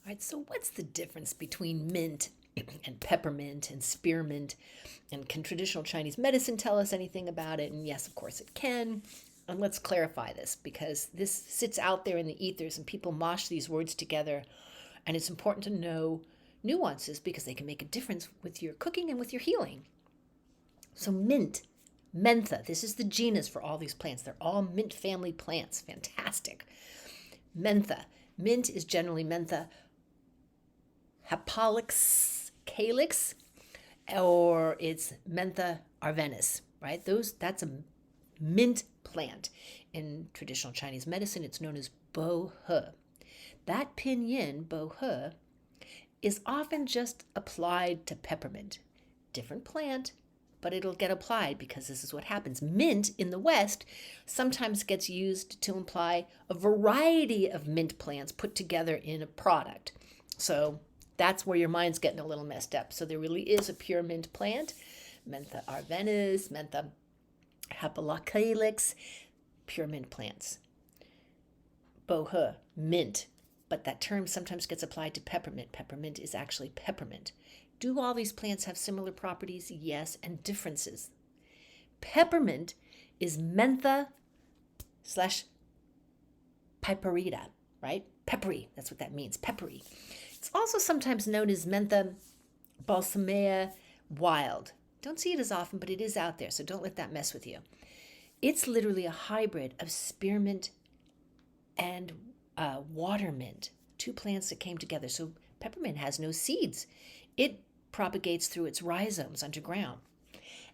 All right, so what's the difference between mint and peppermint and spearmint? And can traditional Chinese medicine tell us anything about it? And yes, of course it can. And let's clarify this because this sits out there in the ethers and people mosh these words together. And it's important to know nuances because they can make a difference with your cooking and with your healing. So, mint, mentha, this is the genus for all these plants. They're all mint family plants. Fantastic. Mentha. Mint is generally Mentha hapalyx calyx, or it's Mentha arvenis, right? That's a mint plant. In traditional Chinese medicine, it's known as bo he. That pinyin, bo he, is often just applied to peppermint. Different plant, but it'll get applied because this is what happens. Mint in the West sometimes gets used to imply a variety of mint plants put together in a product. So that's where your mind's getting a little messed up. So there really is a pure mint plant, Mentha arvenis, Mentha hapalycalyx, pure mint plants. Bohe, mint, but that term sometimes gets applied to peppermint. Peppermint is actually peppermint. Do all these plants have similar properties? Yes, and differences. Peppermint is mentha slash piperita, right? Peppery, that's what that means, peppery. It's also sometimes known as mentha balsamea wild. Don't see it as often, but it is out there, so don't let that mess with you. It's literally a hybrid of spearmint and water mint, two plants that came together. So peppermint has no seeds. It propagates through its rhizomes underground.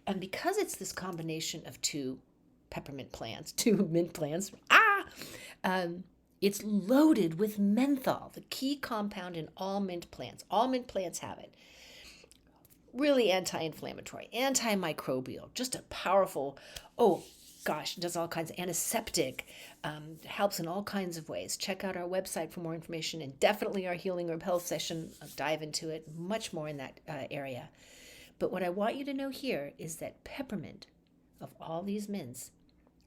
And because it's this combination of two peppermint plants, two mint plants, it's loaded with menthol, the key compound in all mint plants. All mint plants have it. Really anti-inflammatory, antimicrobial, just a powerful, does all kinds of antiseptic, helps in all kinds of ways. Check out our website for more information, and definitely our Healing Herb Health session. I'll dive into it much more in that area. But what I want you to know here is that peppermint, of all these mints,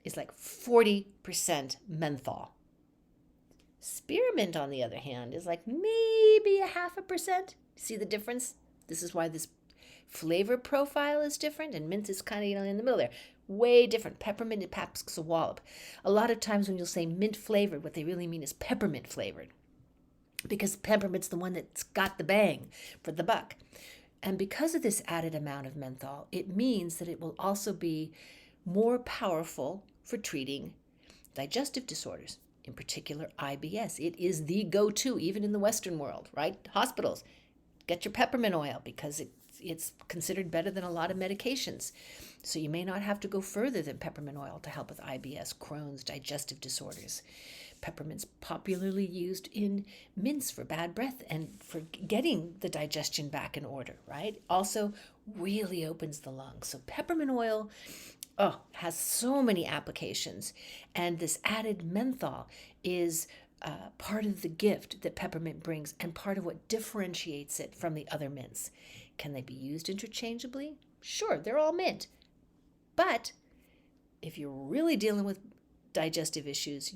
is like 40% menthol. Spearmint, on the other hand, is like maybe a 0.5%. See the difference? This is why this flavor profile is different, and mint is kind of in the middle there. Way different. Peppermint and packs a wallop. A lot of times when you'll say mint flavored, what they really mean is peppermint flavored, because peppermint's the one that's got the bang for the buck. And because of this added amount of menthol, it means that it will also be more powerful for treating digestive disorders, in particular IBS. It is the go-to, even in the Western world, right? Hospitals, get your peppermint oil because it's considered better than a lot of medications. So you may not have to go further than peppermint oil to help with IBS, Crohn's, digestive disorders. Peppermint's popularly used in mints for bad breath and for getting the digestion back in order, right? Also really opens the lungs. So peppermint oil has so many applications. And this added menthol is part of the gift that peppermint brings and part of what differentiates it from the other mints. Can they be used interchangeably? Sure, they're all mint. But if you're really dealing with digestive issues,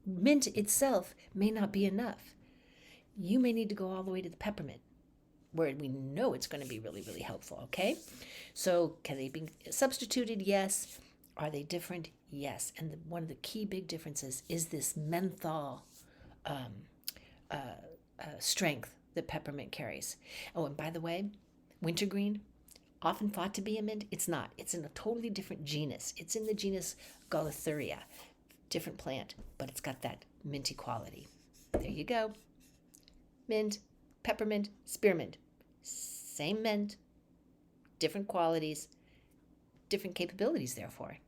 mint itself may not be enough. You may need to go all the way to the peppermint, where we know it's going to be really, really helpful, okay? So can they be substituted? Yes. Are they different? Yes. And one of the key big differences is this menthol strength that peppermint carries. Oh, and by the way, wintergreen, often thought to be a mint, it's not. It's in a totally different genus. It's in the genus Gaultheria, different plant, but it's got that minty quality. There you go. Mint, peppermint, spearmint. Same mint, different qualities, different capabilities, therefore.